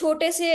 छोटे से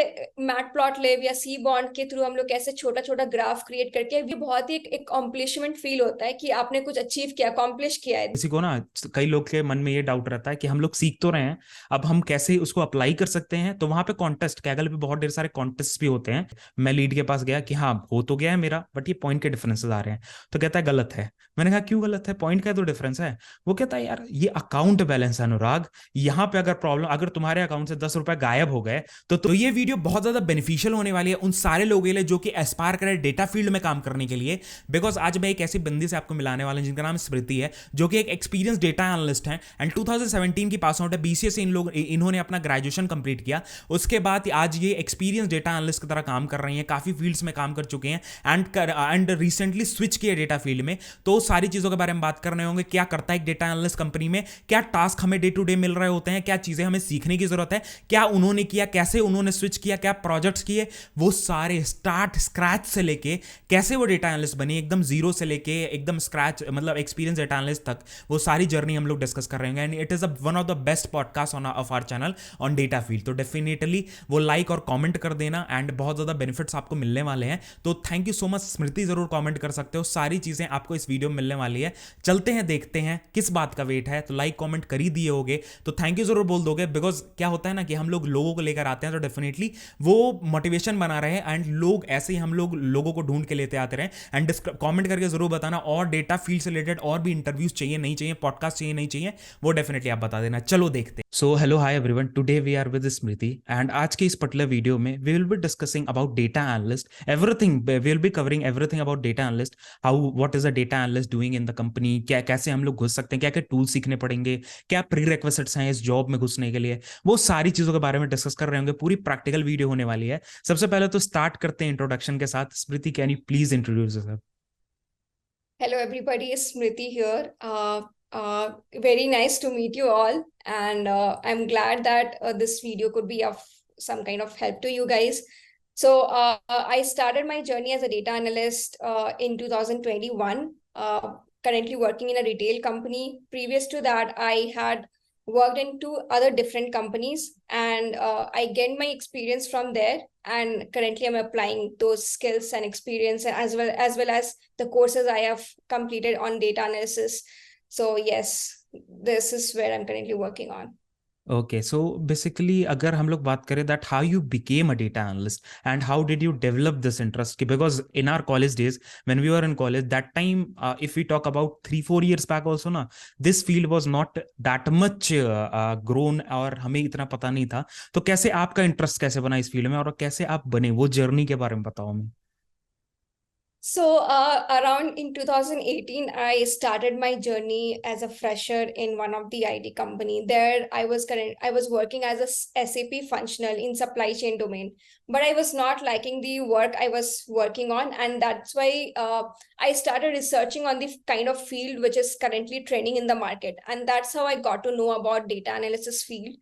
मैटप्लॉटलिब या सी बॉन्ड के थ्रू हम लोग कैसे छोटा छोटा ग्राफ क्रिएट करके, ये बहुत ही एक अकॉम्प्लिशमेंट फील होता है कि आपने कुछ अचीव किया, अकॉम्प्लिश किया है। किसी को ना, कई लोग के मन में ये डाउट रहता है कि हम लोग सीख तो रहे हैं, अब हम कैसे उसको अप्लाई कर सकते हैं। तो वहां पे कॉन्टेस्ट, कैगल पे बहुत ढेर सारे कॉन्टेस्ट भी होते हैं। मैं लीड के पास गया कि हाँ हो तो गया है मेरा, बट ये पॉइंट के डिफरेंसेस आ रहे हैं। तो कहता है गलत है। मैंने कहा क्यों गलत है, पॉइंट का तो डिफरेंस है। वो कहता है यार ये अकाउंट बैलेंस है अनुराग, यहाँ पे अगर प्रॉब्लम, अगर तुम्हारे अकाउंट से 10 रुपए गायब हो गए तो ये वीडियो बहुत ज्यादा बेनिफिशियल होने वाली है उन सारे लोगों के लिए जो कि एस्पायर करे डेटा फील्ड में काम करने के लिए। बिकॉज आज मैं एक ऐसी बंदी से आपको मिलाने वाला हूं जिनका नाम स्मृति है, जो कि एक एक्सपीरियंस डेटा एनालिस्ट हैं एंड 2017 की पास आउट है। बीसीए से इन्होंने अपना ग्रेजुएशन कंप्लीट किया। उसके बाद आज ये एक्सपीरियंस डेटा एनालिस्ट की तरह काम कर रही हैं, काफी फील्ड्स में काम कर चुके हैं एंड रिसेंटली स्विच किए डेटा फील्ड में। तो सारी चीजों के बारे में बात करने होंगे, क्या करता है एक डेटा एनालिस्ट कंपनी में, क्या टास्क हमें डे टू डे मिल रहे होते हैं, क्या चीजें हमें सीखने की जरूरत है, क्या उन्होंने किया, कैसे उन्होंने स्विच किया, क्या प्रोजेक्ट्स किए, वो सारे स्टार्ट स्क्रैच से लेके कैसे वो डेटा एनालिस्ट बनी, एकदम जीरो से लेके एकदम स्क्रैच मतलब एक्सपीरियंस डेटा एनालिस्ट तक, वो सारी जर्नी हम लोग डिस्कस कर रहे हैं। And it is one of the best podcast on of our channel on data field. तो डेफिनेटली वो लाइक और कमेंट कर देना एंड बहुत ज्यादा बेनिफिट्स आपको मिलने वाले हैं। तो थैंक यू सो मच स्मृति, जरूर कमेंट कर सकते हो, सारी चीजें आपको इस वीडियो में मिलने वाली है। चलते हैं देखते हैं किस बात का वेट है। तो लाइक कमेंट कर ही दिए होगे तो थैंक यू जरूर बोल दोगे, बिकॉज क्या होता है ना कि हम लोग लोगों को लेकर आते हैं तो डेफिनेटली वो मोटिवेशन बना रहे हैं एंड लोग ऐसे ही हम लोग लोगों को ढूंढ के लेते आते रहे। एंड कमेंट करके जरूर बताना और डेटा फील्ड से रिलेटेड और भी इंटरव्यूज चाहिए नहीं चाहिए, पॉडकास्ट चाहिए नहीं चाहिए, वो डेफिनेटली आप बता देना। चलो देखते हैं। So hello hi everyone, today we are with Smriti and आज के इस पर्टिकुलर वीडियो में we will be discussing about data analyst, everything we will be covering everything about data analyst, how what is a data analyst doing in the company, क्या कैसे हम लोग घुस सकते हैं, क्या क्या टूल सीखने पड़ेंगे, क्या प्री रिक्विजिट्स हैं इस जॉब में घुसने के लिए, वो सारी चीजों के बारे में डिस्कस कर रहे होंगे। पूरी प्रैक्टिकल वीडियो होने वाली है। सबसे पहले तो स्टार्ट करते हैं इंट्रोडक्शन के साथ। Smriti, can you please introduce yourself? Hello, everybody. It's Smriti here. Very nice to meet you all, and I'm glad that this video could be of some kind of help to you guys. So, I started my journey as a data analyst in 2021. Currently working in a retail company. Previous to that, I had worked in two other different companies, and I gained my experience from there. And currently, I'm applying those skills and experience as well as the courses I have completed on data analysis. So yes, this is where I'm currently working on. Okay, so basically अगर हम लोग बात करें that how you became a data analyst and how did you develop this interest, because in our college days when we were in college that time, if we talk about 3-4 years back also ना, this field was not that much grown और हमें इतना पता नहीं था। तो कैसे आपका इंटरेस्ट कैसे बना इस फील्ड में और कैसे आप बने, वो जर्नी के बारे में बताओ हमें। So, around in 2018, I started my journey as a fresher in one of the IT company. There, I was working as a SAP functional in supply chain domain, but I was not liking the work I was working on, and that's why I started researching on the kind of field which is currently trending in the market, and that's how I got to know about data analysis field.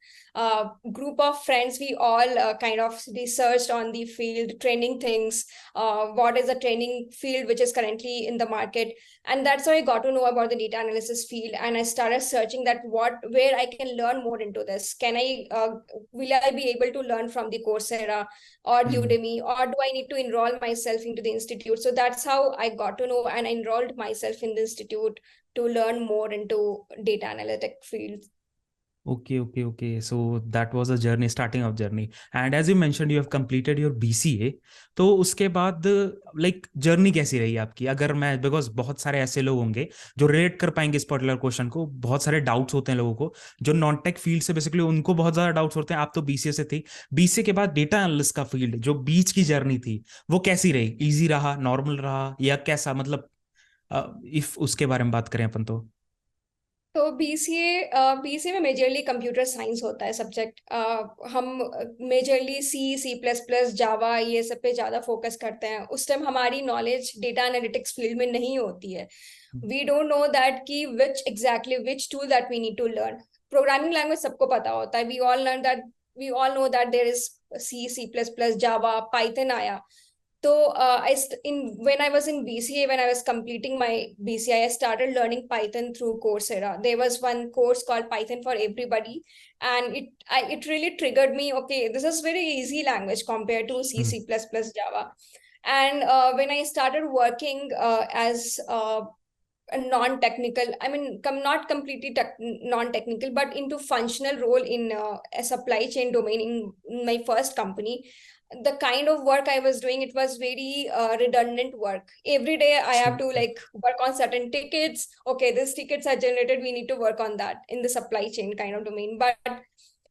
Group of friends, we all kind of researched on the field, trending things, what is the trending field which is currently in the market, and that's how I got to know about the data analysis field. And I started searching that where I can learn more into this. Will I be able to learn from the Coursera or Udemy, or do I need to enroll myself into the institute? So that's how I got to know and enrolled myself in the institute to learn more into data analytic fields. Okay, okay, okay. So that was a journey, starting of journey. And as you mentioned, you have completed your BCA. तो उसके बाद like journey कैसी रही आपकी? अगर मैं, because बहुत सारे ऐसे लोग होंगे जो रिलेट कर पाएंगे इस पर्टिकुलर क्वेश्चन को, बहुत सारे डाउट्स होते हैं लोगों को जो नॉन टेक फील्ड से, बेसिकली उनको बहुत ज्यादा डाउट्स होते हैं। आप तो बीसीए से थी, बीसीए के बाद डेटा एनालिस्ट का फील्ड जो बीच की जर्नी थी वो कैसी रही? इजी रहा, नॉर्मल रहा, या कैसा, मतलब इफ उसके बारे में बात करें अपन तो। तो बीसीए में मेजरली कंप्यूटर साइंस होता है सब्जेक्ट। हम majorly C plus plus Java ये सब पे ज़्यादा फोकस करते हैं। उस टाइम हमारी नॉलेज डेटा एनालिटिक्स फील्ड में नहीं होती है। वी डोंट नो दैट कि which tool that we need to learn. Programming language सबको पता होता है। We all know that there is C plus plus Java Python आया। So when I was in BCA, when I was completing my BCA, I started learning Python through Coursera. There was one course called Python for Everybody, and it really triggered me. Okay, this is very easy language compared to C, C++, Java. And when I started working as a non-technical, I mean, not completely non-technical, but into functional role in a supply chain domain in my first company, the kind of work I was doing, it was very redundant work. Every day I have to like work on certain tickets. Okay, these tickets are generated, we need to work on that in the supply chain kind of domain. But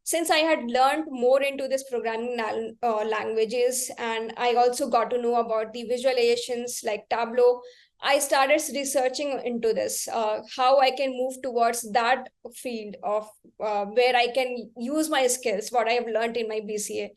since I had learned more into this programming languages, and I also got to know about the visualizations like Tableau, I started researching into this, how I can move towards that field of where I can use my skills, what I have learned in my BCA.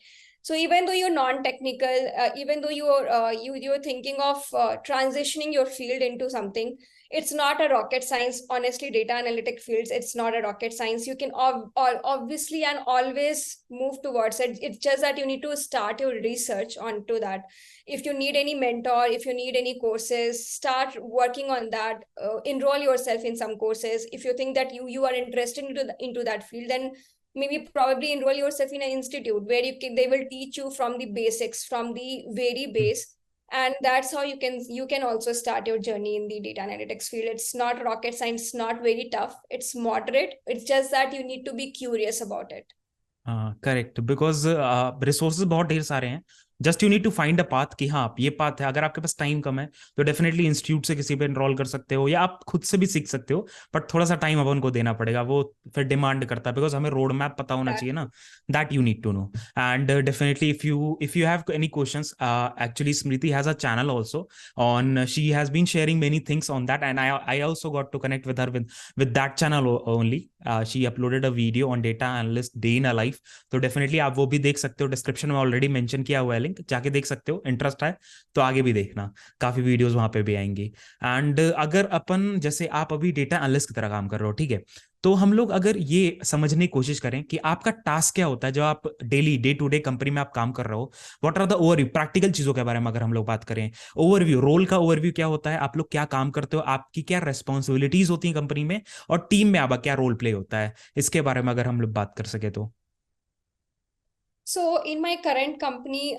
So even though you're non-technical, even though you're thinking of transitioning your field into something, it's not a rocket science. Honestly, data analytic fields, it's not a rocket science. You can obviously and always move towards it. It's just that you need to start your research onto that. If you need any mentor, if you need any courses, start working on that. Enroll yourself in some courses. If you think that you are interested into that field, then maybe probably enroll yourself in an institute where they will teach you from the basics, from the very base. And that's how you can also start your journey in the data analytics field. It's not rocket science, not very tough, it's moderate. It's just that you need to be curious about it. हाँ correct, because resources बहुत ढेर सारे हैं, just you need to find a path कि हाँ ये path है। अगर आपके पास टाइम कम है तो डेफिनेटली इंस्टीट्यूट से किसी पे एनरोल कर सकते हो, या आप खुद से भी सीख सकते हो, बट थोड़ा सा टाइम अपन को देना पड़ेगा, वो फिर डिमांड करता है, बिकॉज हमें रोड मैप पता होना चाहिए ना, that you need to know. And definitely if you have any questions, actually Smriti has a channel also on, she has been sharing many things on that, and I also got to connect with her with that channel only. She uploaded a video on data analyst day in a life, तो definitely आप वो भी देख सकते हो, description में already mention किया हुआ है लिंक, जाके देख सकते हो। इंटरेस्ट है तो आगे भी देखना, काफी वीडियोस वहां पे भी आएंगी। एंड अगर अपन, जैसे आप अभी डेटा एनालिस्ट की तरह काम कर रहे हो, ठीक है, तो हम लोग अगर ये समझने की कोशिश करें कि आपका टास्क क्या होता है, जो आप daily day to day company में आप काम कर रहे हो, what are the overview, practical चीजों के बारे में अगर हम लोग बात करें, ओवरव्यू, रोल का ओवरव्यू क्या होता है, आप लोग क्या काम करते हो, आपकी क्या रेस्पॉन्सिबिलिटीज होती हैं कंपनी में, और टीम में आपका क्या रोल प्ले होता है, इसके बारे में अगर हम लोग बात कर सके तो। So in my current company,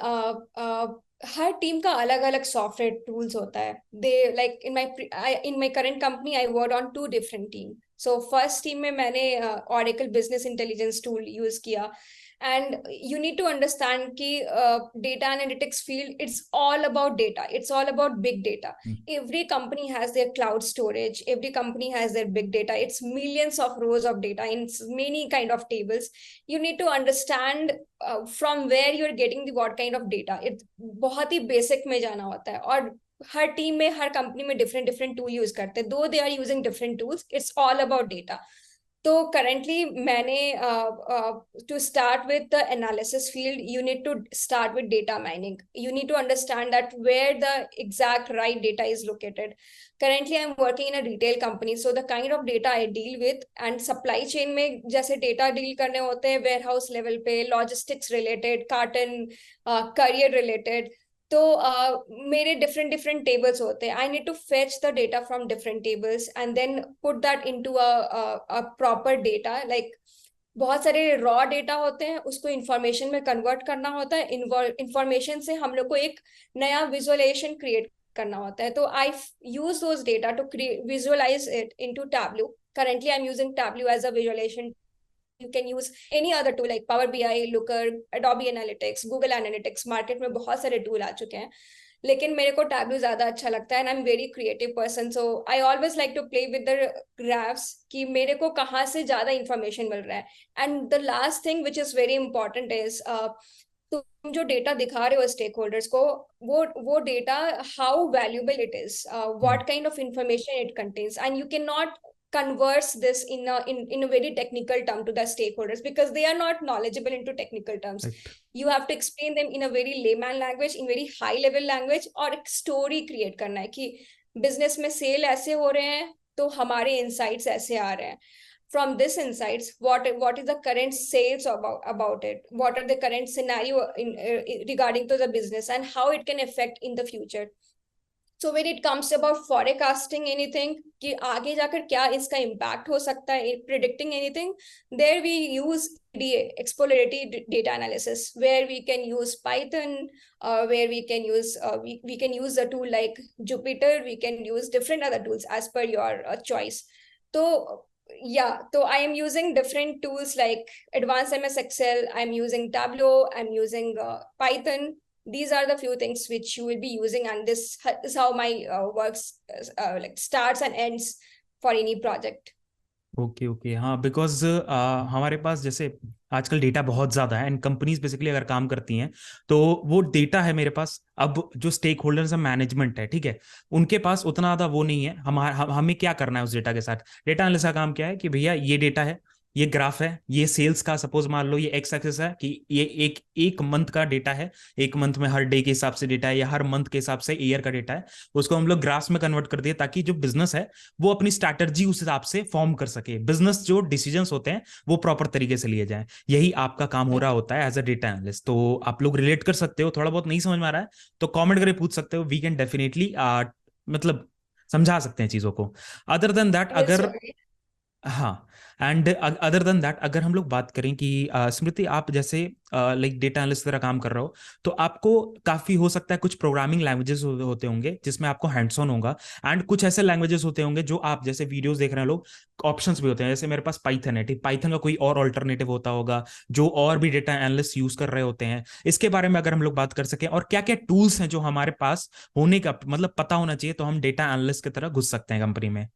हर टीम का अलग अलग सॉफ्टवेयर टूल्स होता है। They like in my current company I work on 2 different team. So first team में मैंने Oracle business intelligence tool use किया। And you need to understand कि data analytics field, it's all about data, it's all about big data. Every company has their cloud storage, every company has their big data. It's millions of rows of data in many kind of tables. You need to understand from where you're getting the what kind of data. It's बहुत ही basic में जाना होता है। और हर team में, हर company में डिफरेंट डिफरेंट टूल यूज करते हैं, though they are using different tools, it's all about data. तो करेंटली मैंने to start with the analysis field, you need to start with data mining. You need to understand that where the exact right data is located. currently I'm working in a retail company, so the kind of data I deal with, and supply chain में जैसे data deal करने होते हैं warehouse level पे, logistics related, carton, courier related, तो मेरे different different tables होते हैं। I need to fetch the data from different tables and then put that into a proper data. Like बहुत सारे रॉ डेटा होते हैं, उसको इंफॉर्मेशन में कन्वर्ट करना होता है। इंफॉर्मेशन से हम लोग को एक नया विजुअलाइजेशन क्रिएट करना होता है। तो I use those data to visualise it into Tableau. currently I'm using Tableau as a visualization. You can use any other tool like Power BI, Looker, Adobe Analytics, Google Analytics. Market में बहुत सारे tool आ चुके हैं, लेकिन मेरे को Tableau ज्यादा अच्छा लगता है। And I am very creative person, so I always like to play with the graphs कि मेरे को कहाँ से ज्यादा इंफॉर्मेशन मिल रहा है। And the last thing which is very important is, तुम जो डेटा दिखा रहे हो स्टेक होल्डर्स को, वो data how valuable it is, what kind of information it contains, and you can not converse this in a very technical term to the stakeholders because they are not knowledgeable into technical terms. Right. You have to explain them in a very layman language, in very high level language, और एक story create करना है कि business में sale ऐसे हो रहे हैं तो हमारे insights ऐसे आ रहे हैं। from this insights, what is the current sales about it, what are the current scenario regarding to the business, and how it can affect in the future. So when it comes about forecasting anything कि आगे जाकर क्या इसका impact हो सकता है, predicting anything, there we use EDA, exploratory data analysis, where we can use Python, where we can use a tool like Jupyter, we can use different other tools as per your choice. So yeah, so I am using different tools like Advanced MS Excel, I'm using Tableau, I'm using Python. These are the few things which you will be using, and this is how my works like starts and ends for any project. Okay okay, हाँ, because हमारे पास जैसे आजकल data बहुत ज्यादा है and companies basically अगर काम करती हैं तो वो डेटा है मेरे पास। अब जो स्टेक होल्डर्स है, मैनेजमेंट है, ठीक है, उनके पास उतना ज्यादा वो नहीं है। हमें क्या करना है उस डेटा के साथ? डेटा एनालिस्ट का काम क्या है कि भैया ये डेटा है, ये ग्राफ है, ये सेल्स का सपोज मान लो ये एक्स एक्सिस है कि ये एक एक मंथ का डेटा है, एक मंथ में हर डे के हिसाब से डेटा है या हर मंथ के हिसाब से ईयर का डेटा है, उसको हम लोग ग्राफ्स में कन्वर्ट कर दिए ताकि जो बिजनेस है वो अपनी स्ट्रैटेजी उस हिसाब से फॉर्म कर सके, बिजनेस जो डिसीजंस होते हैं वो प्रॉपर तरीके से लिए जाएं। यही आपका काम हो रहा होता है एज अ डेटा एनालिस्ट। तो आप लोग रिलेट कर सकते हो, थोड़ा बहुत नहीं समझ में आ रहा है तो कॉमेंट करके पूछ सकते हो, वी कैन डेफिनेटली मतलब समझा सकते हैं चीजों को। अदर देन दैट Yes, अगर, sorry. हाँ, एंड अदर देन दैट अगर हम लोग बात करें कि स्मृति आप जैसे लाइक डेटा एनालिस्ट तरह काम कर रहे हो तो आपको काफी हो सकता है कुछ प्रोग्रामिंग लैंग्वेजेस होते होंगे जिसमें आपको हैंड्स ऑन होगा, एंड कुछ ऐसे लैंग्वेजेस होते होंगे जो आप जैसे वीडियोस देख रहे हैं लोग, ऑप्शंस भी होते हैं। जैसे मेरे पास पाइथन है, ठीक, पाइथन का कोई और ऑल्टरनेटिव होता होगा जो और भी डेटा एनालिस्ट यूज कर रहे होते हैं। इसके बारे में अगर हम लोग बात कर सकें और क्या क्या टूल्स हैं जो हमारे पास होने का मतलब पता होना चाहिए तो हम डेटा एनालिस्ट की तरह घुस सकते हैं कंपनी में।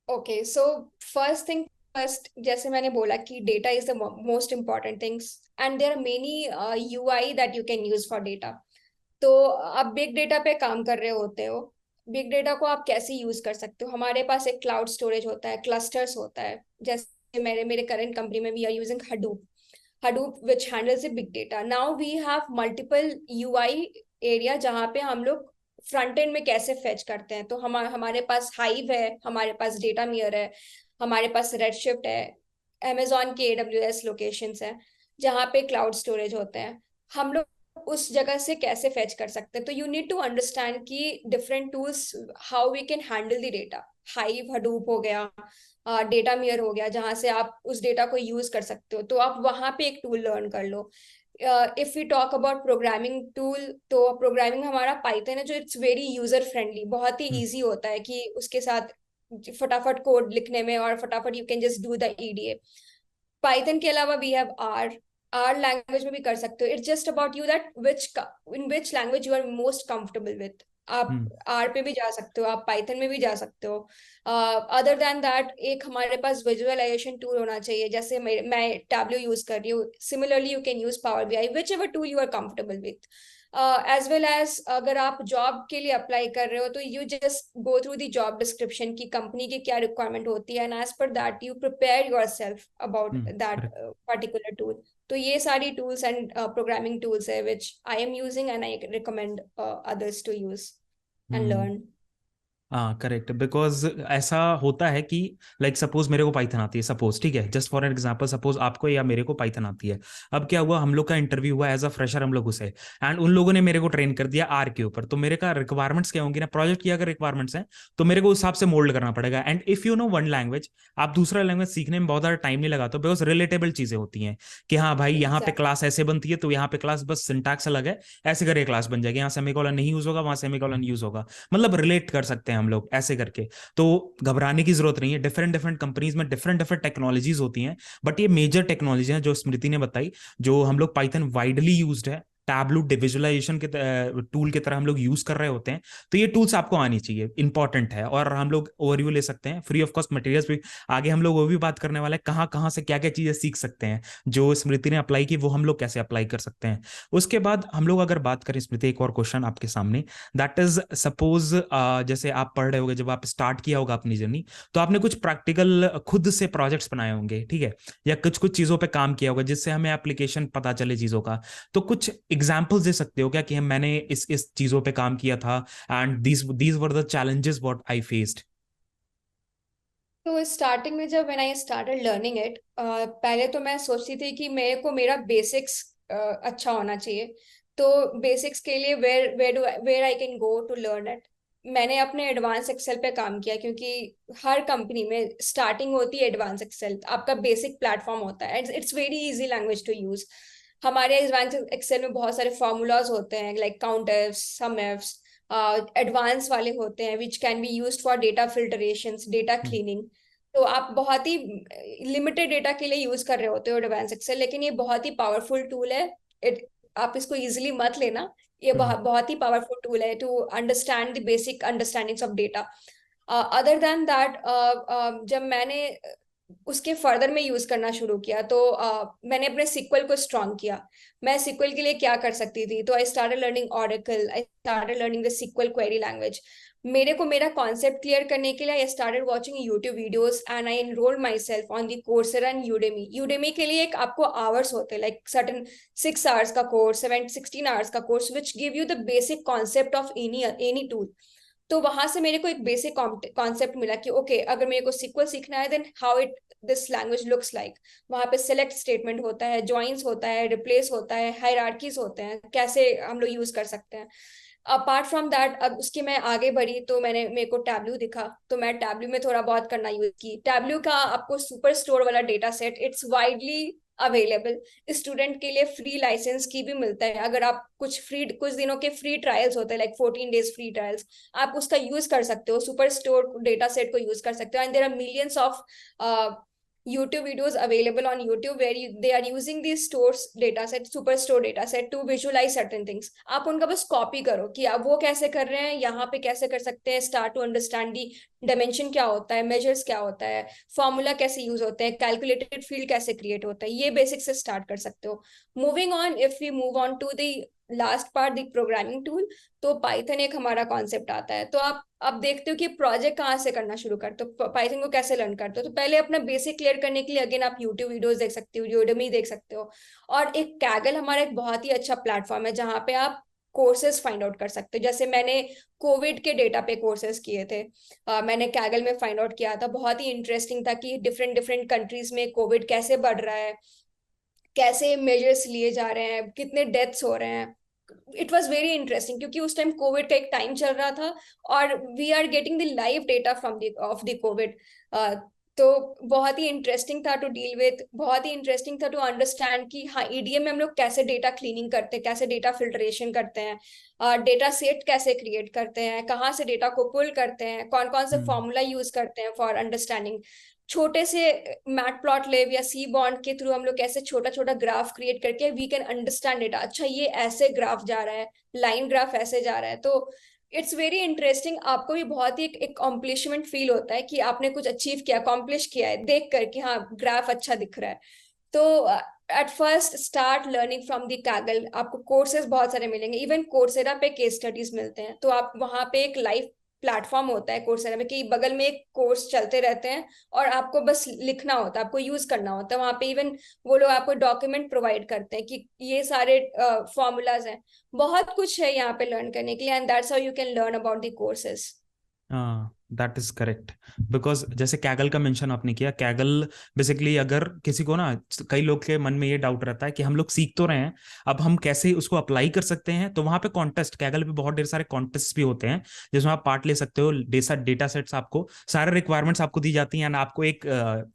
Okay, so first thing first, जैसे मैंने बोला कि data is the most important things, and there are many UI that you can use for data. तो आप बिग डेटा पे काम कर रहे होते हो, बिग डेटा को आप कैसे यूज कर सकते हो? हमारे पास एक क्लाउड स्टोरेज होता है, क्लस्टर्स होता है, जैसे मेरे मेरे करंट कंपनी में we are using Hadoop which handles the big data. Now we have multiple UI area जहाँ पे हम लोग फ्रंट एंड में कैसे फेच करते हैं। तो हमारे पास हाइव है, हमारे पास डेटा मियर है, हमारे पास रेडशिफ्ट है, अमेजोन के AWS लोकेशंस है जहाँ पे क्लाउड स्टोरेज होते हैं। हम लोग उस जगह से कैसे फेच कर सकते हैं? तो यू नीड टू अंडरस्टैंड कि different tools how we can handle the data. Hive Hadoop हो गया, डेटा मियर हो गया, जहां से आप उस डेटा को यूज कर सकते हो, तो आप वहां पे एक टूल लर्न कर लो। If we talk about programming tool, तो प्रोग्रामिंग हमारा पाइथन है जो इट्स वेरी यूजर फ्रेंडली, बहुत ही हम्म इजी होता है कि उसके साथ फटाफट कोड लिखने में, और फटाफट you can just do the EDA। Python के अलावा वी हैव आर लैंग्वेज में भी कर सकते हो। It's just about you that which in which language you are most comfortable with. आप हम्म आर पे भी जा सकते हो, आप पाइथन में भी जा सकते हो। अदर देन दैट एक हमारे पास विजुअलाइजेशन टूल होना चाहिए, जैसे मैं टैब्लो यूज कर रही हूँ। Similarly you can use power BI, which ever tool you are comfortable with. As well as अगर आप जॉब के लिए अप्लाई कर रहे हो तो you just go through the job description की कंपनी की क्या रिक्वायरमेंट होती है, and as per that you prepare yourself about that correct. Particular tool. तो ये सारी टूल्स एंड प्रोग्रामिंग टूल्स है which I am using, and I recommend others to use and hmm learn. हाँ correct, because ऐसा होता है कि like suppose मेरे को पाइथन आती है, सपोज, ठीक है, just for an example, suppose आपको या मेरे को पाइथन आती है। अब क्या हुआ, हम लोग का इंटरव्यू हुआ एज अ फ्रेशर, हम लोग घुसे एंड उन लोगों ने मेरे को ट्रेन कर दिया आर के ऊपर। तो मेरे का रिक्वायरमेंट्स क्या होंगी ना, प्रोजेक्ट की अगर रिक्वायरमेंट्स हैं तो मेरे को उस हिसाब से मोल्ड करना पड़ेगा। And if you know one language, आप दूसरा लैंग्वेज सीखने में बहुत ज्यादा टाइम नहीं लगाते, बिकॉज रिलेटेबल चीजें होती हैं कि हाँ भाई यहाँ पे एग्जैक्ट। क्लास ऐसे बनती है तो यहाँ पे क्लास बस सिंटैक्स अलग है, ऐसे करके क्लास बन जाएगी, यहाँ सेमीकोलन नहीं यूज होगा, वहां सेमीकोलन यूज होगा, मतलब रिलेट कर सकते हैं हम लोग ऐसे करके। तो घबराने की जरूरत नहीं है, डिफरेंट डिफरेंट कंपनीज में डिफरेंट डिफरेंट टेक्नोलॉजीज होती हैं, बट ये मेजर टेक्नोलॉजी है जो स्मृति ने बताई, जो हम लोग पाइथन वाइडली यूज्ड है, टैबलू विजुअलाइजेशन के टूल की तरह हम लोग यूज कर रहे होते हैं। तो ये टूल्स आपको आनी चाहिए, इंपॉर्टेंट है, और हम लोग ओवरव्यू ले सकते हैं फ्री ऑफ कॉस्ट मटेरियल्स भी। आगे हम लोग वो भी बात करने वाले हैं कहाँ कहाँ से क्या क्या चीजें सीख सकते हैं, जो स्मृति ने अप्लाई की वो हम लोग कैसे अप्लाई कर सकते हैं। उसके बाद हम लोग अगर बात करें स्मृति, एक और क्वेश्चन आपके सामने, दैट इज सपोज जैसे आप पढ़ रहे होगे, जब आप स्टार्ट किया होगा अपनी जर्नी, तो आपने कुछ प्रैक्टिकल खुद से प्रोजेक्ट्स बनाए होंगे, ठीक है, या कुछ कुछ चीजों पे काम किया होगा जिससे हमें एप्लीकेशन पता चले चीजों का। तो कुछ एग्जांपल्स दे सकते हो क्या कि मैंने इस चीजों पे काम किया था and these were the challenges what I faced. तो स्टार्टिंग में जब when I started learning it, पहले तो मैं सोचती थी कि मेरे को मेरा बेसिक्स अच्छा होना चाहिए। तो बेसिक्स के लिए where I can go to learn it, मैंने अपने एडवांस एक्सेल पे काम किया, क्योंकि हर कंपनी में स्टार्टिंग होती है एडवांस एक्सेल, आपका बेसिक प्लेटफॉर्म होता है, it's very easy language to use. हमारे एडवांस एक्सेल में बहुत सारे फॉर्मूलाज होते हैं, like count ifs, sum ifs, advance वाले होते हैं which can be used for data filtration, data hmm. Cleaning. तो आप बहुत ही लिमिटेड डेटा के लिए यूज कर रहे होते हो एडवांस एक्सेल, लेकिन ये बहुत ही पावरफुल टूल है। इट आप इसको इजीली मत लेना, ये हम्म। बहुत ही पावरफुल टूल है to understand the basic understandings of data. Other than that, जब मैंने उसके फर्दर में यूज करना शुरू किया, तो मैंने अपने सिक्वल को स्ट्रॉन्ग किया। मैं सिक्वल के लिए क्या कर सकती थी, तो I started learning Oracle, I started learning the SQL query language. मेरे को मेरा कॉन्सेप्ट क्लियर करने के लिए I started watching YouTube videos and I enrolled myself on the Coursera and Udemy. Udemy के लिए एक आपको आवर्स होते हैं, लाइक सर्टन 6 आवर्स का कोर्स, 16 आवर्स का course which give you the basic concept of any tool. तो वहां से मेरे को एक बेसिक कॉन्सेप्ट मिला कि ओके, अगर मेरे को सीक्वल सीखना है then how it this language looks like. वहां पे सेलेक्ट स्टेटमेंट होता है, ज्वाइंस होता है, रिप्लेस होता है, हायरार्कीज होते हैं, कैसे हम लोग यूज कर सकते हैं। अपार्ट फ्रॉम दैट, अब उसकी मैं आगे बढ़ी तो मेरे को टैब्लू दिखा, तो मैं टैब्लू में थोड़ा बहुत करना यूज की। टैब्लू का आपको सुपर स्टोर वाला data set, it's widely available. Student के लिए फ्री लाइसेंस की भी मिलता है, अगर आप कुछ दिनों के फ्री ट्रायल्स होते हैं, लाइक 14 डेज फ्री ट्रायल्स, आप उसका यूज कर सकते हो, सुपर स्टोर डेटा सेट को यूज कर सकते हो। And there are millions of YouTube videos available on YouTube where they are using these stores data set, super store data set to visualize certain things. आप उनका बस copy करो कि आप वो कैसे कर रहे हैं, यहाँ पे कैसे कर सकते हैं, start to understand the dimension क्या होता है, मेजर्स क्या होता है, फॉर्मूला कैसे यूज होता है, कैलकुलेटेड फील्ड कैसे क्रिएट होता है, ये बेसिक से स्टार्ट कर सकते हो। Moving on, if we move on to the last part, the programming tool, तो पाइथन एक हमारा कॉन्सेप्ट आता है। तो आप देखते हो कि प्रोजेक्ट कहाँ से करना शुरू करते हो, पाइथन को कैसे लर्न करते हो। तो पहले अपना बेसिक क्लियर करने के लिए अगेन आप यूट्यूब वीडियोस देख सकते हो, यूडेमी देख सकते हो। और एक कैगल हमारा एक बहुत ही अच्छा प्लेटफॉर्म है जहाँ पे आप कोर्सेज फाइंड आउट कर सकते हो। जैसे मैंने कोविड के डेटा पे कोर्सेज किए थे, मैंने कैगल में फाइंड आउट किया था, बहुत ही इंटरेस्टिंग था कि डिफरेंट डिफरेंट कंट्रीज में कोविड कैसे बढ़ रहा है, कैसे मेजर्स लिए जा रहे हैं, कितने डेथ्स हो रहे हैं। इट वॉज वेरी इंटरेस्टिंग, क्योंकि उस टाइम कोविड का एक टाइम चल रहा था और we are getting the live data from the of the covid. तो बहुत ही इंटरेस्टिंग था टू डील विथ, बहुत ही इंटरेस्टिंग था टू अंडरस्टैंड कि हाँ, ईडीएम में हम लोग कैसे डेटा क्लीनिंग करते हैं, कैसे डेटा फिल्ट्रेशन करते हैं, डेटा सेट कैसे क्रिएट करते हैं, कहाँ से डेटा को पुल करते हैं, कौन कौन से हम्म। फॉर्मूला यूज करते हैं फॉर अंडरस्टैंडिंग। छोटे से मैट प्लॉट लेव या सी बॉन्ड के थ्रू हम लोग कैसे छोटा छोटा ग्राफ क्रिएट करके वी कैन अंडरस्टैंड इट, अच्छा ये ऐसे ग्राफ जा रहा है, लाइन ग्राफ ऐसे जा रहा है। तो इट्स वेरी इंटरेस्टिंग, आपको भी बहुत ही एक अकॉम्प्लिशमेंट फील होता है कि आपने कुछ अचीव किया, अकॉम्प्लिश किया है देख कर कि हाँ ग्राफ अच्छा दिख रहा है। तो at first start learning from the Kaggle. आपको कोर्सेज बहुत सारे मिलेंगे, इवन कोर्सेरा पे केस स्टडीज मिलते हैं, तो आप वहाँ पे एक लाइव प्लेटफॉर्म होता है कोर्सेरा में कि बगल में एक कोर्स चलते रहते हैं और आपको बस लिखना होता है, आपको यूज करना होता है। वहाँ पे इवन वो लोग आपको डॉक्यूमेंट प्रोवाइड करते हैं कि ये सारे फॉर्मूलाज हैं। बहुत कुछ है यहाँ पे लर्न करने के लिए, and that's how you can learn about the courses. हाँ, दैट इज करेक्ट। बिकॉज जैसे कैगल का मेंशन आपने किया, कैगल बेसिकली अगर किसी को ना, कई लोग के मन में ये डाउट रहता है कि हम लोग सीख तो रहे हैं, अब हम कैसे उसको अप्लाई कर सकते हैं। तो वहां पे कॉन्टेस्ट, कैगल पे बहुत ढेर सारे कॉन्टेस्ट भी होते हैं जिसमें आप पार्ट ले सकते हो। डेटा सेट्स आपको, सारे रिक्वायरमेंट्स आपको दी जाती हैं, एंड आपको एक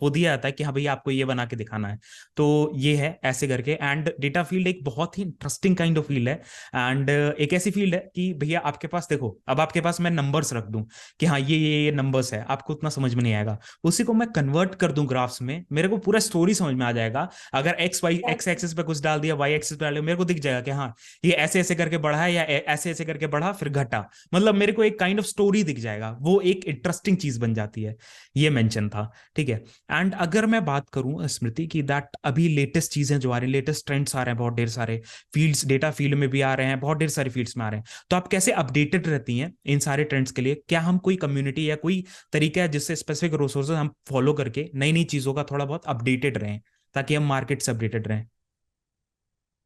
वो दिया जाता है कि हाँ भैया आपको ये बना के दिखाना है। तो ये है ऐसे करके। एंड डेटा फील्ड एक बहुत ही इंटरेस्टिंग काइंड ऑफ फील्ड है। एंड एक ऐसी फील्ड है कि भैया आपके पास देखो, अब आपके पास मैं नंबर्स रख दूं कि हाँ ये नंबर्स है, आपको उतना समझ में नहीं आएगा। उसी को मैं कन्वर्ट कर दूं ग्राफ्स में, मेरे को पूरा स्टोरी समझ में आ जाएगा। अगर एक्स एक्सिस पे कुछ डाल दिया, वाई एक्सिस पे डाल दिया, मेरे को दिख जाएगा कि हाँ ये ऐसे ऐसे करके बढ़ा है, या ऐसे ऐसे करके बढ़ा फिर घटा। मतलब मेरे को एक काइंड ऑफ स्टोरी दिख जाएगा, वो एक इंटरेस्टिंग चीज बन जाती है। ये मेंशन था, ठीक है। एंड अगर मैं बात करूं स्मृति की, दैट अभी लेटेस्ट चीजें जो आ रही, लेटेस्ट ट्रेंड्स आ रहे हैं, बहुत ढेर सारे फील्ड्स, डेटा फील्ड में भी आ रहे हैं, बहुत ढेर सारी फील्ड्स में आ रहे हैं। तो आप कैसे अपडेटेड रहती हैं इन सारे ट्रेंड्स के लिए? क्या हम कोई कम्युनिटी या कोई तरीका है जिससे स्पेसिफिक रिसोर्सेज हम फॉलो करके नई नई चीजों का थोड़ा बहुत अपडेटेड रहें, ताकि हम मार्केट से अपडेटेड रहें?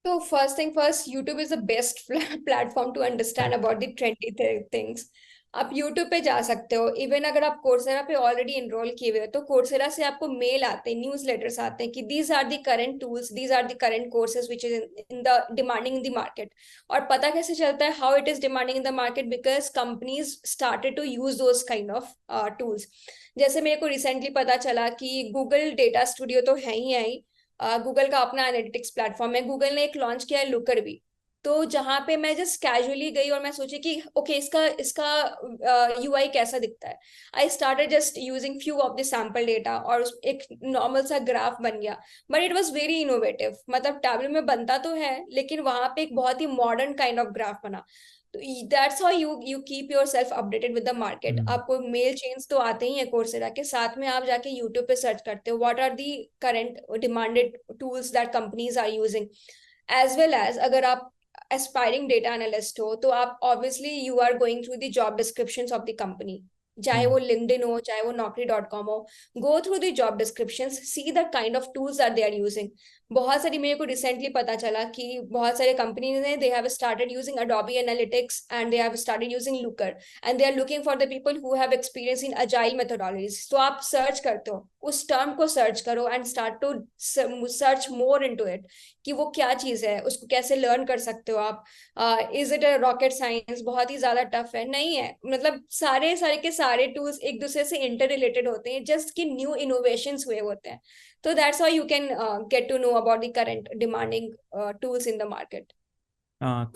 तो first thing first, YouTube is the best platform to understand correct. About the trendy things. आप यूट्यूब पे जा सकते हो। इवन अगर आप कोर्सेरा पे ऑलरेडी इनरोल किए हुए हो तो कोर्सेरा से आपको मेल आते हैं, न्यूज लेटर्स आते हैं कि these are the current tools, these are the current courses which is in the demanding in the market. और पता कैसे चलता है how it is demanding in the market? Because companies started to use those kind of tools. जैसे मेरे को recently पता चला कि गूगल डेटा स्टूडियो तो है ही गूगल का अपना एनालिटिक्स प्लेटफॉर्म है, गूगल ने एक लॉन्च किया है लुकर भी। तो जहां पे मैं जस्ट कैजुअली गई और मैं सोची कि ओके इसका इसका यूआई कैसा दिखता है। I started just using few of the sample data और एक नॉर्मल सा ग्राफ बन गया। But it was very innovative, मतलब टैबलेट में बनता तो है लेकिन वहां पे एक बहुत ही मॉडर्न काइंड ऑफ ग्राफ बना। तो that's how you keep your self updated with the market. आपको मेल चेन्स तो आते ही है कोर्सेरा के, साथ में आप जाके यूट्यूब पे सर्च करते हो what are the current demanded tools that companies are using. As well as अगर आप एस्पायरिंग डेटा एनालिस्ट हो तो आप obviously you are going through the job descriptions of the company, चाहे वो लिंक्डइन हो चाहे वो naukri.com हो। Go through the job descriptions, see the kind of tools are they are using. बहुत सारी, मेरे को रिसेंटली पता चला कि बहुत सारे कंपनीज ने they have started using Adobe analytics and they have started using Looker and they are looking for the people who have experience in agile methodologies. तो आप सर्च करते हो, उस टर्म को सर्च करो and start to search more into it कि वो क्या चीज है, उसको कैसे लर्न कर सकते हो आप। Is it a rocket science? बहुत ही ज्यादा टफ है नहीं है, मतलब सारे सारे के सारे टूल्स एक दूसरे से इंटर रिलेटेड होते हैं, जस्ट कि न्यू इनोवेशंस हुए होते हैं। तो that's how you can get to know about the current demanding tools in the market.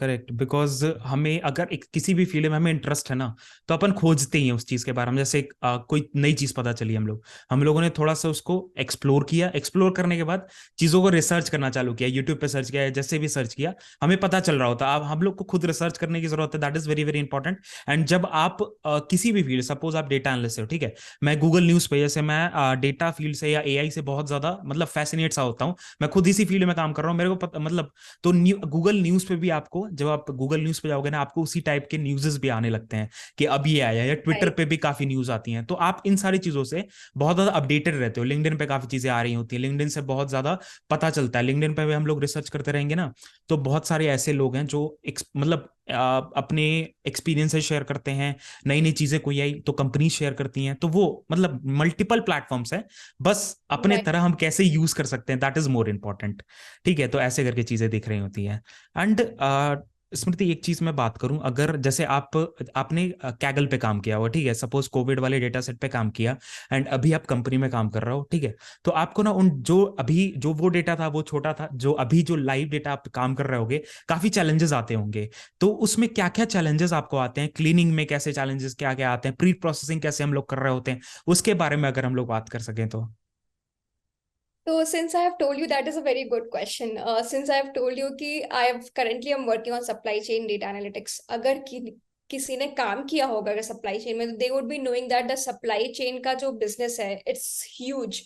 Correct, because हमें अगर एक किसी भी फील्ड में हमें इंटरेस्ट है ना, तो अपन खोजते ही हैं उस चीज के बारे में। जैसे कोई नई चीज पता चली, हम लोगों ने थोड़ा सा उसको एक्सप्लोर किया, एक्सप्लोर करने के बाद चीजों को रिसर्च करना चालू किया, यूट्यूब पे सर्च किया, जैसे भी सर्च किया हमें पता चल रहा होता। अब हम लोग को खुद रिसर्च करने की जरूरत है, that is very very important. And जब आप किसी भी फील्ड, सपोज आप डेटा एनालिस्ट हो, ठीक है, मैं गूगल न्यूज पे, जैसे मैं डेटा फील्ड से या एआई से बहुत ज्यादा मतलब फैसिनेट सा होता हूँ, मैं खुद इसी फील्ड में काम कर रहा हूँ, मेरे को पता मतलब। तो गूगल न्यूज पे भी आपको, जब आप गूगल न्यूज पे जाओगे ना, आपको उसी टाइप के न्यूज़ेस भी आने लगते हैं कि अब ये आया, या ट्विटर राइट। पे भी काफी न्यूज आती हैं। तो आप इन सारी चीजों से बहुत ज्यादा अपडेटेड रहते हो। लिंक्डइन पे काफी चीजें आ रही होती हैं, लिंक्डइन से बहुत ज्यादा पता चलता है। लिंक्डइन पे भी हम लोग रिसर्च करते रहेंगे ना, तो बहुत सारे ऐसे लोग हैं जो मतलब अपने एक्सपीरियंसेस शेयर करते हैं, नई नई चीजें कोई आई तो कंपनी शेयर करती हैं। तो वो मतलब मल्टीपल प्लेटफॉर्म्स है, बस अपने राइट। तरह हम कैसे यूज कर सकते हैं, दैट इज मोर इम्पोर्टेंट। ठीक है, तो ऐसे करके चीजें दिख रही होती हैं। एंड स्मृति, एक चीज मैं बात करूं, अगर जैसे आपने कैगल पे काम किया हुआ, ठीक है, सपोज कोविड वाले डेटा सेट पे काम किया, एंड अभी आप कंपनी में काम कर रहे हो, ठीक है, तो आपको ना उन जो अभी जो वो डेटा था वो छोटा था, जो अभी जो लाइव डेटा आप काम कर रहे होगे, काफी चैलेंजेस आते होंगे। तो उसमें क्या क्या चैलेंजेस आपको आते हैं, क्लीनिंग में कैसे चैलेंजेस क्या क्या आते हैं, प्री प्रोसेसिंग कैसे हम लोग कर रहे होते हैं, उसके बारे में अगर हम लोग बात कर सकें तो। So since I have told you, that is a very good question. Since I have told you कि I have currently I'm working on supply chain data analytics. अगर किसी ने काम किया होगा अगर सप्लाई चेन में, तो they would be knowing that the supply chain का जो बिजनेस है इट्स ह्यूज।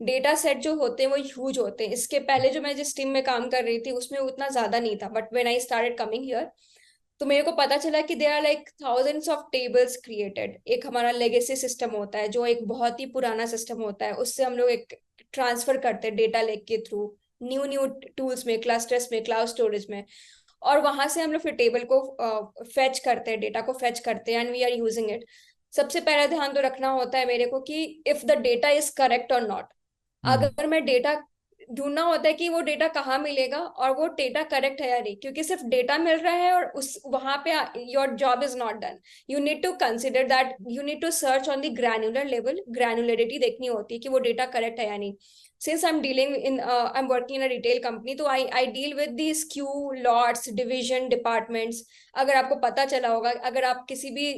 डेटा सेट जो होते हैं वो ह्यूज होते हैं। इसके पहले जो मैं जिस टीम में काम कर रही थी उसमें उतना ज्यादा नहीं था, but when I started coming here तो मेरे को पता चला कि there are like thousands of tables created. एक हमारा लेगेसी सिस्टम होता है जो एक बहुत ही पुराना सिस्टम होता है, उससे हम लोग एक ट्रांसफर करते हैं डेटा लेक के थ्रू न्यू न्यू टूल्स में, क्लस्टर्स में, क्लाउड स्टोरेज में। और वहां से हम लोग फिर टेबल को फेच करते हैं, डेटा को फेच करते हैं and we are using it. सबसे पहला ध्यान तो रखना होता है मेरे को कि if the data is correct और नॉट। हम्म। अगर मैं डेटा ढूंढना होता है कि वो डेटा कहाँ मिलेगा और वो डेटा करेक्ट है या नहीं, क्योंकि सिर्फ डेटा मिल रहा है और उस वहां पे your job is not done. You need to consider that, you need to search on the granular level, granularity देखनी होती है कि वो डेटा करेक्ट है या नहीं। since I'm dealing in I'm working in a retail company, तो I deal with the SKU, lots, division, departments। अगर आपको पता चला होगा, अगर आप किसी भी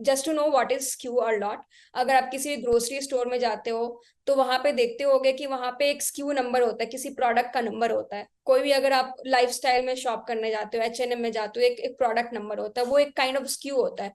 just to know what is SKU और लॉट, अगर आप किसी ग्रोसरी स्टोर में जाते हो तो वहां पे देखते होगे कि वहां पे एक SKU नंबर होता है, किसी प्रोडक्ट का नंबर होता है। कोई भी अगर आप लाइफस्टाइल में शॉप करने जाते हो, H&M में जाते हो, एक प्रोडक्ट नंबर होता है, वो एक काइंड ऑफ SKU होता है।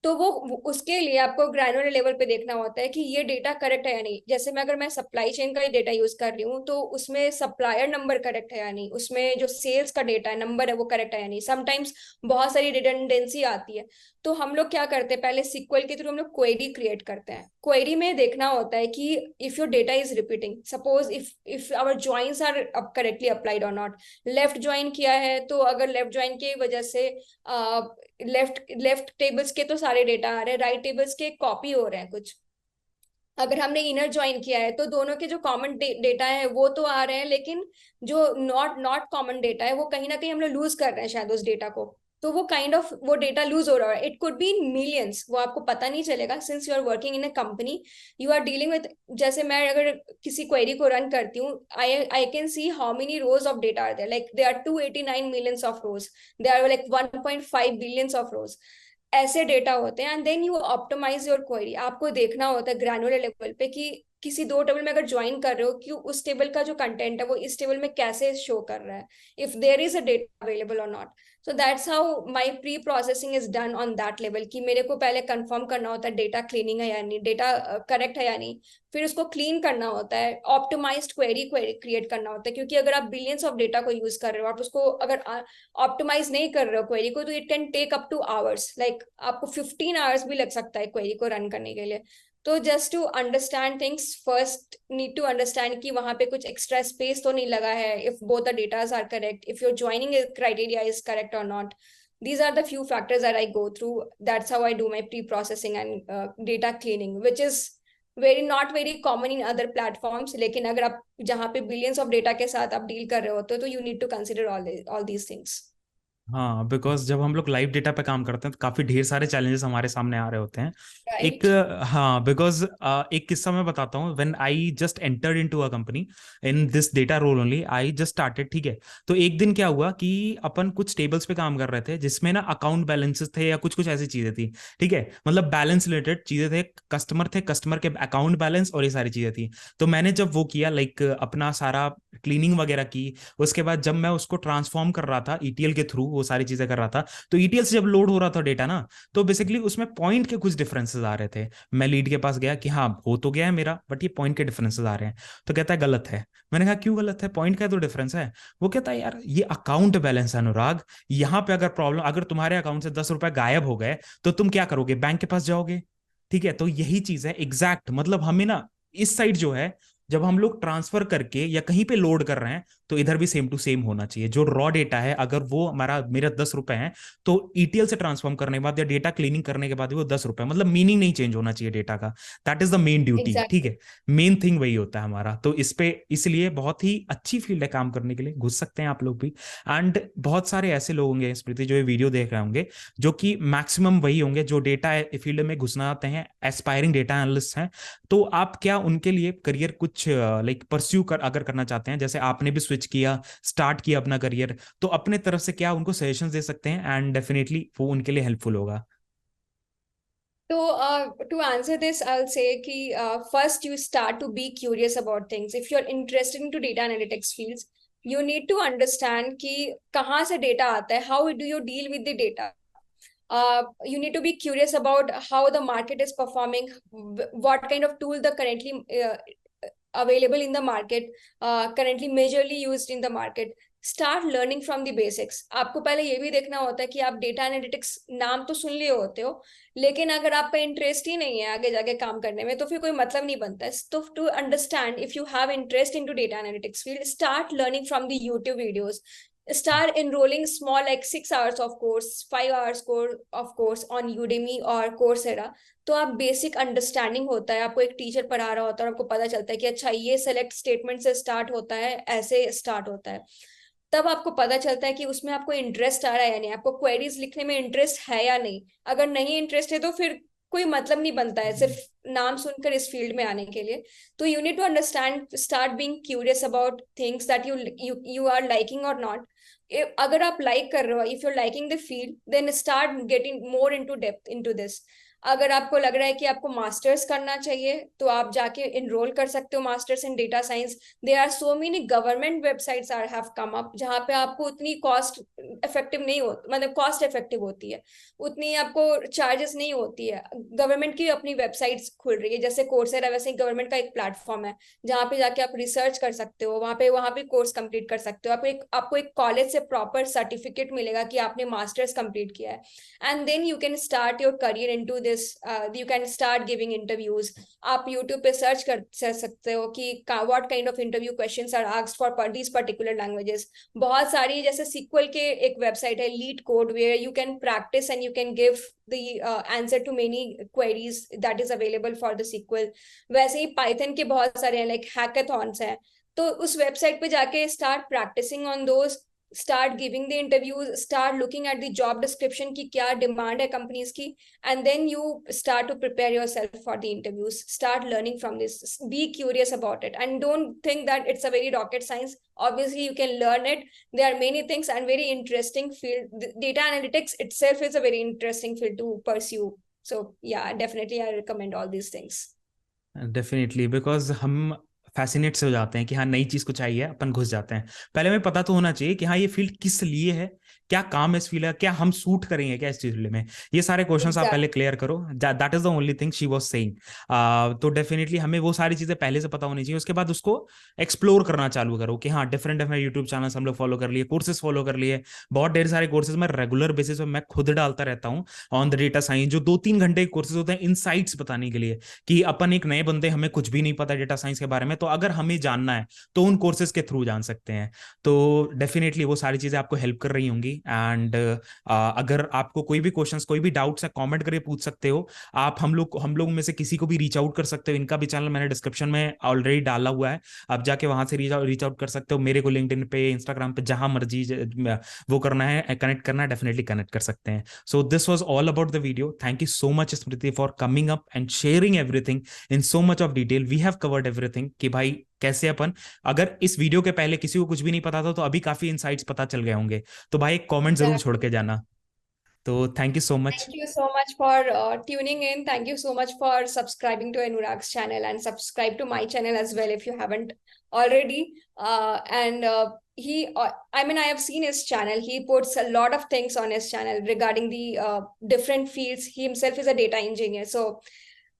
तो वो उसके लिए आपको ग्रैनुलर लेवल पे देखना होता है कि ये डेटा करेक्ट है या नहीं। जैसे मैं अगर मैं सप्लाई चेन का ही डेटा यूज कर रही हूँ तो उसमें सप्लायर नंबर करेक्ट है या नहीं, उसमें जो सेल्स का डेटा है नंबर है वो करेक्ट है या नहीं। समटाइम्स बहुत सारी रिडंडेंसी आती है, तो हम लोग क्या करते हैं, पहले सीक्वल के थ्रू हम लोग क्वेरी क्रिएट करते हैं। क्वेरी में देखना होता है कि if your data is repeating, suppose if our joins are correctly applied और नॉट। लेफ्ट ज्वाइन किया है तो अगर लेफ्ट ज्वाइन की वजह से लेफ्ट लेफ्ट टेबल्स के तो सारे डेटा आ रहे हैं, राइट टेबल्स के कॉपी हो रहे हैं कुछ। अगर हमने इनर ज्वाइन किया है तो दोनों के जो कॉमन डेटा है वो तो आ रहे हैं, लेकिन जो नॉट नॉट कॉमन डेटा है वो कहीं ना कहीं हम लोग लूज कर रहे हैं शायद उस डेटा को। तो वो काइंड ऑफ वो डेटा लूज हो रहा है। It could be in millions, वो आपको पता नहीं चलेगा since you are working in a company. You are dealing with, जैसे मैं अगर किसी क्वेरी को रन करती हूँ, I I can see how many rows of data are there, like they are 289 millions of rows, they are like 1.5 billions of rows. ऐसे data होते हैं, and then you optimize your query. आपको देखना होता है granular level पे कि किसी दो टेबल में अगर ज्वाइन कर रहे हो कि उस टेबल का जो कंटेंट है वो इस टेबल में कैसे शो कर रहा है, if there is a data available और not. So that's how my preprocessing is done on that level, कि मेरे को पहले कंफर्म करना होता है डेटा क्लीनिंग है या नहीं, डेटा करेक्ट है या नहीं। फिर उसको क्लीन करना होता है, ऑप्टिमाइज्ड क्वेरी क्रिएट करना होता है, क्योंकि अगर आप बिलियंस ऑफ डेटा को यूज कर रहे हो, आप उसको अगर ऑप्टिमाइज नहीं कर रहे हो क्वेरी को, तो it can take up to hours, like आपको 15 आवर्स भी लग सकता है क्वेरी को रन करने के लिए। तो just to understand things first need to understand कि वहां पे कुछ एक्स्ट्रा स्पेस तो नहीं लगा है, if both the datas are correct, if your joining criteria is correct और not. These are the few factors that I go through. That's how I do my pre-processing and data cleaning, which is very not very common in other platforms. लेकिन अगर आप जहाँ पे billions of data के साथ आप deal कर रहे होते हो तो you need to consider all these things. हाँ, बिकॉज जब हम लोग लाइव डेटा पे काम करते हैं तो काफी ढेर सारे चैलेंजेस हमारे सामने आ रहे होते हैं। एक, Right. हाँ, बिकॉज एक किस्सा मैं बताता हूँ। When I just entered into a company in this data role only, I just started, ठीक है। तो एक दिन क्या हुआ कि अपन कुछ टेबल्स पे काम कर रहे थे जिसमें ना अकाउंट बैलेंसेस थे या कुछ कुछ ऐसी चीजें थी, ठीक है, मतलब बैलेंस रिलेटेड चीजें थे, कस्टमर थे, कस्टमर के अकाउंट बैलेंस और ये सारी चीजें थी। तो मैंने जब वो किया, लाइक अपना सारा क्लीनिंग वगैरह की, उसके बाद जब मैं उसको ट्रांसफॉर्म कर रहा था ईटीएल के थ्रू, वो सारी चीजें कर रहा था, तो ईटीएल से जब लोड हो रहा था डेटा ना, तो बेसिकली उसमें पॉइंट के कुछ डिफरेंसेस आ रहे थे। मैं लीड के पास गया कि हाँ हो तो गया है मेरा, बट ये पॉइंट के डिफरेंसेस आ रहे हैं। तो कहता है गलत है। मैंने कहा क्यों गलत है, पॉइंट का तो डिफरेंस है। वो कहता है यार ये अकाउंट बैलेंस है अनुराग, यहाँ पे अगर प्रॉब्लम, अगर तुम्हारे अकाउंट से 10 रुपए गायब हो गए तो तुम क्या करोगे, बैंक के पास जाओगे। ठीक है, तो यही चीज है एग्जैक्ट, मतलब हमें ना इस साइड जो है, जब हम लोग ट्रांसफर करके या कहीं पे लोड कर रहे हैं तो इधर भी सेम टू सेम होना चाहिए। जो रॉ डेटा है अगर वो हमारा मेरा 10 रुपए है, तो ईटीएल से ट्रांसफॉर्म करने के बाद या डेटा क्लीनिंग करने के बाद भी वो 10 रुपए, मतलब मीनिंग नहीं चेंज होना चाहिए डेटा का। That is the main duty, ठीक Exactly. है। मेन थिंग वही होता है हमारा। तो इस पे इसलिए बहुत ही अच्छी फील्ड है काम करने के लिए, घुस सकते हैं आप लोग भी। एंड बहुत सारे ऐसे लोग होंगे स्मृति जो ये वीडियो देख रहे होंगे, जो कि मैक्सिमम वही होंगे जो डेटा फील्ड में घुसना चाहते हैं, एस्पायरिंग डेटा एनालिस्ट हैं। तो आप क्या उनके लिए करियर कुछ लाइक परस्यू कर अगर करना चाहते हैं, जैसे आपने भी स्विच किया, स्टार्ट किया अपना करियर, तो अपने तरफ से क्या उनको सजेशंस दे सकते हैं, एंड डेफिनेटली वो उनके लिए हेल्पफुल होगा। So, to answer this, I'll say कि first you start to be curious about things. If you're interested into data analytics fields, you need to understand कि कहाँ से data आता है, how do you deal with the data. You need to be curious about how the market is performing, what kind of tool the currently available in the market, currently majorly used in the market. Start learning from the basics. आपको पहले ये भी देखना होता है कि आप data analytics नाम तो सुन लिए होते हो, लेकिन अगर आपका इंटरेस्ट ही नहीं है आगे जाके काम करने में तो फिर कोई मतलब नहीं बनता है। तो to understand if you have interest in to data analytics field, start learning from the YouTube videos, start enrolling small like 6 hours of course, 5 hours of course on Udemy or Coursera। तो आप basic understanding होता है, आपको एक teacher पढ़ा रहा होता है और आपको पता चलता है कि अच्छा ये सेलेक्ट स्टेटमेंट से स्टार्ट होता है, ऐसे स्टार्ट होता है। तब आपको पता चलता है कि उसमें आपको इंटरेस्ट आ रहा है या नहीं, आपको क्वेरीज लिखने में इंटरेस्ट है या नहीं। अगर नहीं इंटरेस्ट है तो फिर कोई मतलब नहीं बनता है सिर्फ नाम सुनकर इस फील्ड में आने के लिए। तो you need to understand, start being curious about things that you are liking और नॉट। अगर आप लाइक कर रहे हो, if you are liking the field, then start getting more into depth into this. अगर आपको लग रहा है कि आपको मास्टर्स करना चाहिए तो आप जाके इनरोल कर सकते हो masters in data science. There are so many government websites are have come up जहाँ पे आपको उतनी कॉस्ट इफेक्टिव नहीं हो, मतलब कॉस्ट इफेक्टिव होती है, उतनी आपको चार्जेस नहीं होती है। गवर्नमेंट की अपनी वेबसाइट्स खुल रही है, जैसे कोर्सेरा, वैसे ही गवर्नमेंट का एक प्लेटफॉर्म है जहाँ पे जाके आप रिसर्च कर सकते हो, वहाँ पे कोर्स कंप्लीट कर सकते हो। आपको एक कॉलेज से प्रॉपर सर्टिफिकेट मिलेगा कि आपने मास्टर्स कंप्लीट किया है, and then you can start your career into this, you can start giving interviews. आप YouTube पे search कर सकते हो कि what kind of interview questions are asked for these particular languages. बहुत सारी, जैसे SQL के एक website है Lead Code, where you can practice and you can give the answer to many queries that is available for the SQL. वैसे ही Python के बहुत सारे हैं, like hackathons हैं, तो उस वेबसाइट पे जाके start practicing on those, start giving the interviews, start looking at the job description की क्या डिमांड है कंपनीज की, and then you start to prepare yourself for the interviews. Start learning from this, be curious about it, and don't think that it's a very rocket science. Obviously you can learn it. There are many things and very interesting field. Data analytics itself is a very interesting field to pursue. So yeah, definitely I recommend all these things. Definitely, because हम fascinate से हो जाते हैं कि हाँ नई चीज को चाहिए, अपन घुस जाते हैं. पहले हमें पता तो होना चाहिए कि हाँ ये फील्ड किस लिए है, क्या काम है इस फील्ड, क्या हम सूट करेंगे क्या इस फील्ड में. ये सारे क्वेश्चंस आप पहले क्लियर करो. That is the only thing she was saying. तो डेफिनेटली हमें वो सारी चीजें पहले से पता होनी चाहिए. उसके बाद उसको एक्सप्लोर करना चालू करो कि हाँ डिफरेंट डिफरेंट यूट्यूब चैनल्स हम लोग फॉलो कर लिए, कोर्सेज फॉलो कर लिए. बहुत ढेर सारे कोर्सेज मैं रेगुलर बेसिस पे मैं खुद डालता रहता हूँ ऑन द डेटा साइंस, जो 2-3 घंटे के कोर्सेज होते हैं इनसाइट्स बताने के लिए कि अपन एक नए बंदे, हमें कुछ भी नहीं पता डेटा साइंस के बारे में, तो अगर हमें जानना है तो उन कोर्सेज के थ्रू जान सकते हैं. तो डेफिनेटली वो सारी चीजें आपको हेल्प कर रही होंगी. एंड अगर आपको कोई भी क्वेश्चंस, कोई भी डाउट्स है, कमेंट करके पूछ सकते हो आप. हम लोग में से किसी को भी रीच आउट कर सकते हो. इनका भी चैनल मैंने डिस्क्रिप्शन में ऑलरेडी डाला हुआ है, आप जाके वहां से रीच आउट कर सकते हो. मेरे को लिंक्डइन पे, इंस्टाग्राम पे, जहां मर्जी वो करना है, कनेक्ट करना है, डेफिनेटली कनेक्ट कर सकते हैं. So this was all about the video. Thank you so much Smriti for coming up and sharing everything in so much of detail. We have covered everything कि भाई कैसे अपन, अगर इस वीडियो के पहले किसी को कुछ भी नहीं पता था तो अभी काफी इनसाइट्स पता चल गए होंगे. तो भाई एक कमेंट जरूर छोड़ के जाना. तो thank you so much. Thank you so much for tuning in. Thank you so much for subscribing to Anurag's channel, and subscribe to my channel as well if you haven't already. I mean, I have seen his channel. He puts a lot of things on his channel regarding the different fields. He himself is a data engineer. So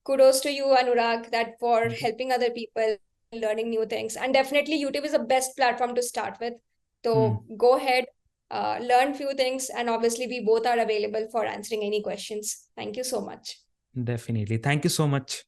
kudos to you, Anurag, that for helping other people learning new things. And definitely YouTube is the best platform to start with. So go ahead, learn few things, and obviously we both are available for answering any questions. Thank you so much. Definitely. Thank you so much.